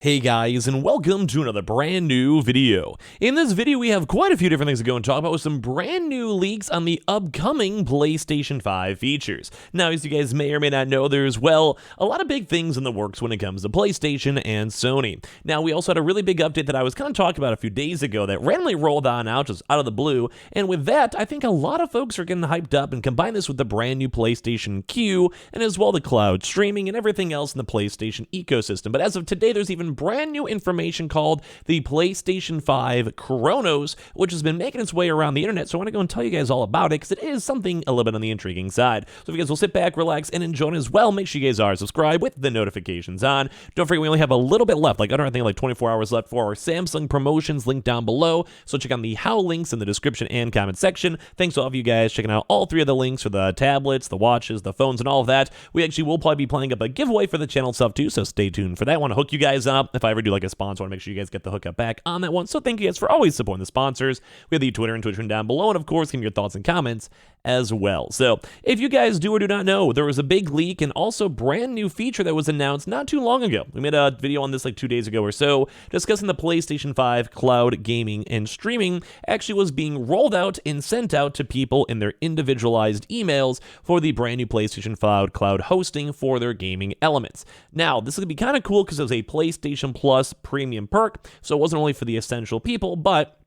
Hey guys, and welcome to another brand new video. In this video, we have quite a few different things to go and talk about with some brand new leaks on the upcoming PlayStation 5 features. Now, as you guys may or may not know, there's, well, a lot of big things in the works when it comes to PlayStation and Sony. Now, we also had a really big update that I was kind of talking about a few days ago that randomly rolled on out just out of the blue, and with that, I think a lot of folks are getting hyped up and combine this with the brand new PlayStation Q, and as well the cloud streaming and everything else in the PlayStation ecosystem. But as of today, there's even brand new information called the PlayStation 5 Chronos, which has been making its way around the internet, so I want to go and tell you guys all about it, because it is something a little bit on the intriguing side. So if you guys will sit back, relax, and enjoy it as well, make sure you guys are subscribed with the notifications on. Don't forget, we only have a little bit left, I think like 24 hours left for our Samsung promotions, linked down below, so check out the how links in the description and comment section. Thanks to all of you guys checking out all three of the links for the tablets, the watches, the phones, and all of that. We actually will probably be playing up a giveaway for the channel stuff too, so stay tuned for that. I want to hook you guys up. If I ever do like a sponsor, I want to make sure you guys get the hookup back on that one. So thank you guys for always supporting the sponsors. We have the Twitter and Twitch down below, and of course, give me your thoughts and comments as well. So if you guys do or do not know, there was a big leak and also brand new feature that was announced not too long ago. We made a video on this like 2 days ago or so, discussing the PlayStation 5 cloud gaming and streaming actually was being rolled out and sent out to people in their individualized emails for the brand new PlayStation 5 cloud hosting for their gaming elements. Now, this is going to be kind of cool because it was a PlayStation Plus premium perk, so it wasn't only for the essential people, but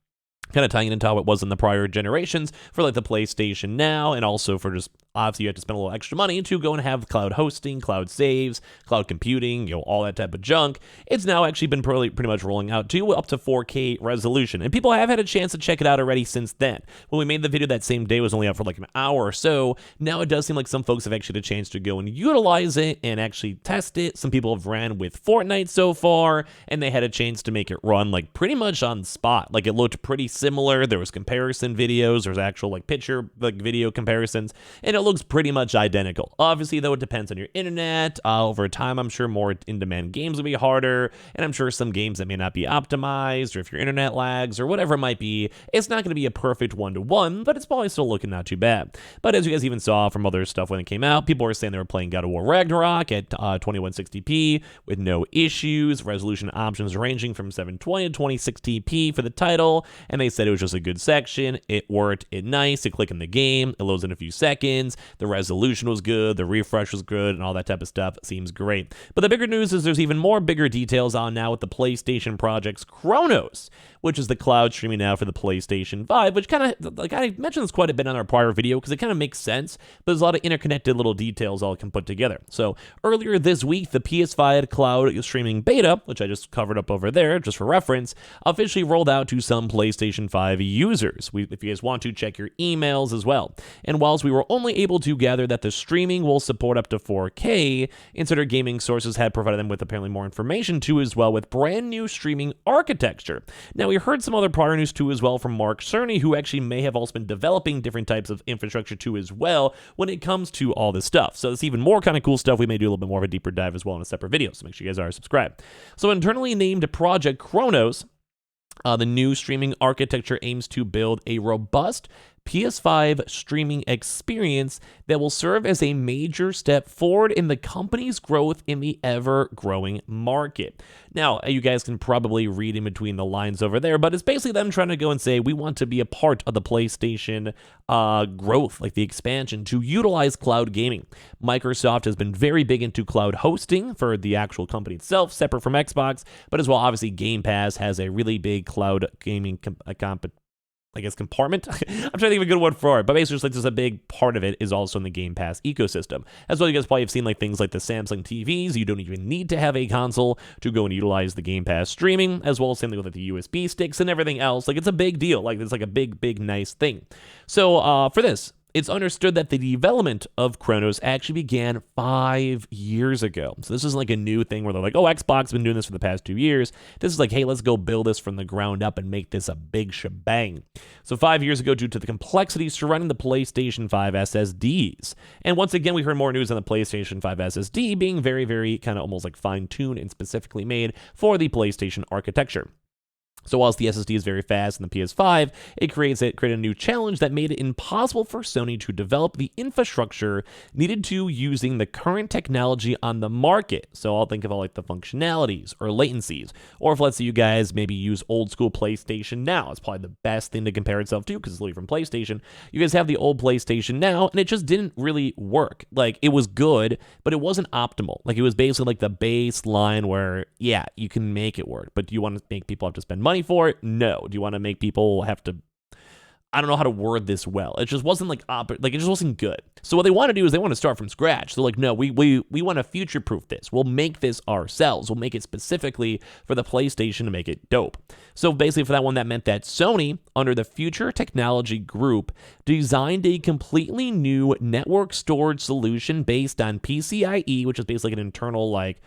kind of tying into how it was in the prior generations for like the PlayStation Now, and also for just obviously you have to spend a little extra money to go and have cloud hosting, cloud saves, cloud computing, all that type of junk. It's now actually been pretty much rolling out to up to 4K resolution, and people have had a chance to check it out already since then. When we made the video that same day, it was only out for like an hour or so. Now it does seem like some folks have actually had a chance to go and utilize it and actually test it. Some people have ran with Fortnite so far, and they had a chance to make it run like pretty much on spot. Like it looked pretty similar. There was comparison videos, there's actual like picture like video comparisons, and it looks pretty much identical. Obviously though, it depends on your internet. Over time, I'm sure more in-demand games will be harder, and I'm sure some games that may not be optimized, or if your internet lags or whatever it might be, it's not going to be a perfect one-to-one, but it's probably still looking not too bad. But as you guys even saw from other stuff when it came out, people were saying they were playing God of War Ragnarok at 2160p with no issues, resolution options ranging from 720 to 2060p for the title, and they said it was just a good section. It worked, it nice, you click in the game, it loads in a few seconds, the resolution was good, the refresh was good, and all that type of stuff seems great. But the bigger news is there's even more bigger details on now with the PlayStation Project's Chronos, which is the cloud streaming now for the PlayStation 5, which kind of, like I mentioned this quite a bit on our prior video because it kind of makes sense, but there's a lot of interconnected little details all can put together. So earlier this week, the PS5 cloud streaming beta, which I just covered up over there just for reference, officially rolled out to some PlayStation 5 users. If you guys want to, check your emails as well. And whilst we were only able to gather that the streaming will support up to 4K, Insider Gaming sources had provided them with apparently more information too as well, with brand new streaming architecture. Now, we heard some other prior news too as well from Mark Cerny, who actually may have also been developing different types of infrastructure too as well when it comes to all this stuff. So it's even more kind of cool stuff. We may do a little bit more of a deeper dive as well in a separate video, so make sure you guys are subscribed. So internally named Project Chronos, the new streaming architecture aims to build a robust PS5 streaming experience that will serve as a major step forward in the company's growth in the ever-growing market. Now, you guys can probably read in between the lines over there, but it's basically them trying to go and say, we want to be a part of the PlayStation growth, like the expansion, to utilize cloud gaming. Microsoft has been very big into cloud hosting for the actual company itself, separate from Xbox, but as well, obviously, Game Pass has a really big cloud gaming compartment. I'm trying to think of a good word for it, but basically just like there's a big part of it is also in the Game Pass ecosystem. As well, you guys probably have seen like things like the Samsung TVs. You don't even need to have a console to go and utilize the Game Pass streaming, as well as same thing with like the USB sticks and everything else. Like it's a big deal. Like it's like a big nice thing. So for this, it's understood that the development of Chronos actually began 5 years ago. So this isn't like a new thing where they're like, oh, Xbox has been doing this for the past 2 years. This is like, hey, let's go build this from the ground up and make this a big shebang. So 5 years ago, due to the complexities surrounding the PlayStation 5 SSDs. And once again, we heard more news on the PlayStation 5 SSD being very, very kind of almost like fine-tuned and specifically made for the PlayStation architecture. So whilst the SSD is very fast in the PS5, it created a new challenge that made it impossible for Sony to develop the infrastructure needed to using the current technology on the market. So I'll think of all like the functionalities or latencies, or if let's say you guys maybe use old school PlayStation Now, it's probably the best thing to compare itself to because it's literally from PlayStation. You guys have the old PlayStation Now, and it just didn't really work. Like it was good, but it wasn't optimal. Like it was basically like the baseline where yeah, you can make it work, but do you want to make people have to spend money for it? No. Do you want to make people have to, I don't know how to word this well. It just wasn't like it just wasn't good. So what they want to do is they want to start from scratch. They're like, no, we want to future-proof this. We'll make this ourselves. We'll make it specifically for the PlayStation to make it dope. So basically for that one, that meant that Sony, under the Future Technology Group, designed a completely new network storage solution based on PCIe, which is basically an internal like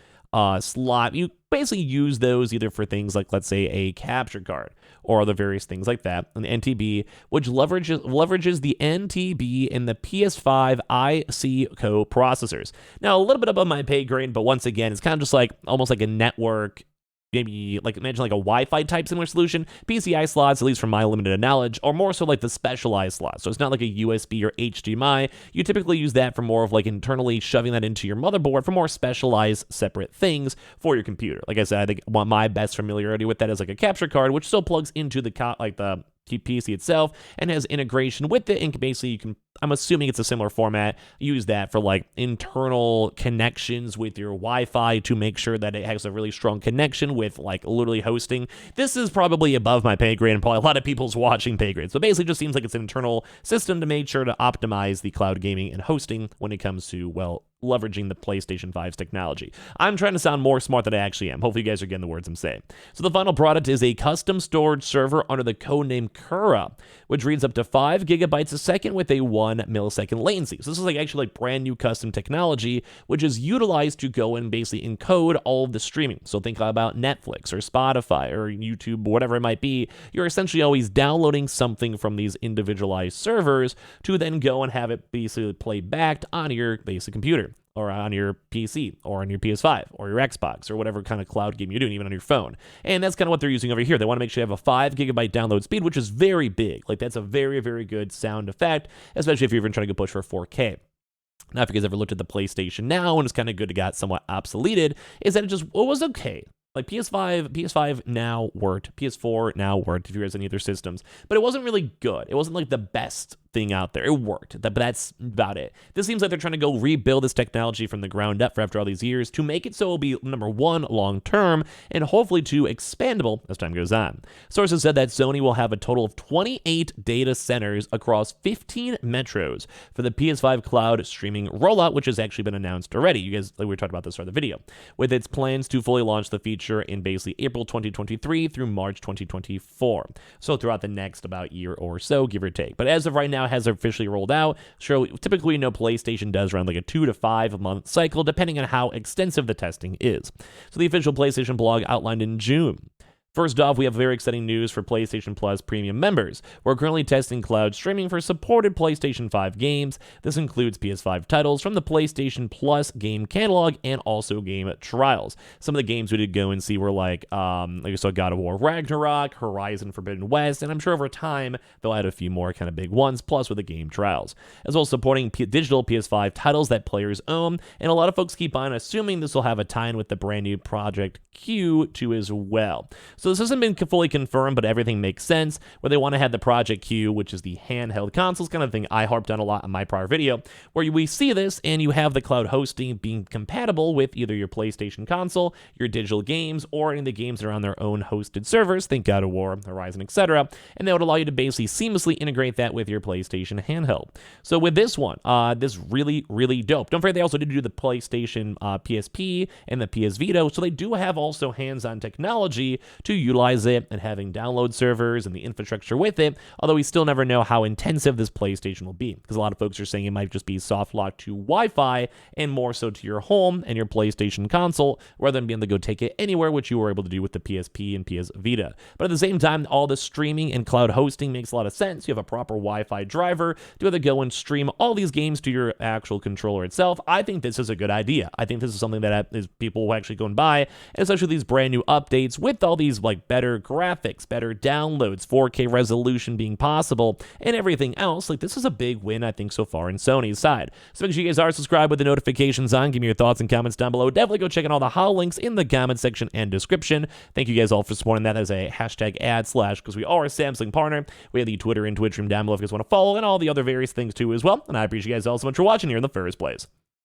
slot. You basically use those either for things like, let's say, a capture card or other various things like that, an NTB, which leverages the NTB in the PS5 IC co-processors. Now, a little bit above my pay grade, but once again, it's kind of just like almost like a network, maybe like imagine like a Wi-Fi type similar solution, PCI slots, at least from my limited knowledge, or more so like the specialized slots. So it's not like a USB or HDMI. You typically use that for more of like internally shoving that into your motherboard for more specialized separate things for your computer. Like I said, I think my best familiarity with that is like a capture card, which still plugs into the PC itself and has integration with it, and basically you can, I'm assuming it's a similar format, use that for like internal connections with your Wi-Fi to make sure that it has a really strong connection with like literally hosting. This is probably above my pay grade and probably a lot of people's watching pay grades, but basically it just seems like it's an internal system to make sure to optimize the cloud gaming and hosting when it comes to, well, leveraging the PlayStation 5's technology. I'm trying to sound more smart than I actually am. Hopefully you guys are getting the words I'm saying. So the final product is a custom storage server under the codename Kura, which reads up to 5 gigabytes a second with a 1 millisecond latency. So this is like actually like brand new custom technology, which is utilized to go and basically encode all of the streaming. So think about Netflix or Spotify or YouTube, whatever it might be. You're essentially always downloading something from these individualized servers to then go and have it basically play back on your basic computer, or on your PC, or on your PS5, or your Xbox, or whatever kind of cloud game you're doing, even on your phone. And that's kind of what they're using over here. They want to make sure you have a 5 gigabyte download speed, which is very big. Like, that's a very, very good sound effect, especially if you're even trying to go push for 4K. Now, if you guys ever looked at the PlayStation Now, and it's kind of good to got somewhat obsoleted, is that it was okay. Like PS5 Now worked, PS4 Now worked, if you guys have any other systems, but it wasn't really good. It wasn't like the best thing out there. It worked, but that's about it. This seems like they're trying to go rebuild this technology from the ground up for after all these years to make it so it'll be, number one, long-term, and hopefully two, expandable as time goes on. Sources said that Sony will have a total of 28 data centers across 15 metros for the PS5 cloud streaming rollout, which has actually been announced already. You guys, like we were talking about this in the video, with its plans to fully launch the feature in basically April 2023 through March 2024. So throughout the next about year or so, give or take. But as of right now, has officially rolled out. So typically, PlayStation does around like a 2 to 5 month cycle, depending on how extensive the testing is. So the official PlayStation blog outlined in June. First off, we have very exciting news for PlayStation Plus Premium members. We're currently testing cloud streaming for supported PlayStation 5 games. This includes PS5 titles from the PlayStation Plus game catalog and also game trials. Some of the games we did go and see were like I saw God of War Ragnarok, Horizon Forbidden West, and I'm sure over time they'll add a few more kind of big ones, plus with the game trials. As well as supporting digital PS5 titles that players own, and a lot of folks keep on assuming this will have a tie-in with the brand new Project Q too as well. So this hasn't been fully confirmed, but everything makes sense, where they want to have the Project Q, which is the handheld consoles kind of thing I harped on a lot in my prior video, where we see this and you have the cloud hosting being compatible with either your PlayStation console, your digital games, or any of the games that are on their own hosted servers, think God of War, Horizon, etc., and that would allow you to basically seamlessly integrate that with your PlayStation handheld. So with this one, this really, really dope. Don't forget they also did do the PlayStation PSP and the PS Vita, so they do have also hands-on technology to utilize it and having download servers and the infrastructure with it, although we still never know how intensive this PlayStation will be, because a lot of folks are saying it might just be soft locked to Wi-Fi and more so to your home and your PlayStation console, rather than being able to go take it anywhere, which you were able to do with the PSP and PS Vita. But at the same time, all the streaming and cloud hosting makes a lot of sense. You have a proper Wi-Fi driver to be able to go and stream all these games to your actual controller itself. I think this is a good idea. I think this is something that is people will actually go and buy, and especially these brand new updates with all these is like better graphics, better downloads, 4K resolution being possible, and everything else. Like, this is a big win, I think, so far in Sony's side. So make sure you guys are subscribed with the notifications on. Give me your thoughts and comments down below. Definitely go check out all the HOL links in the comment section and description. Thank you guys all for supporting that as a hashtag ad slash, because we are a Samsung partner. We have the Twitter and Twitch room down below if you guys want to follow, and all the other various things too as well. And I appreciate you guys all so much for watching here in the first place.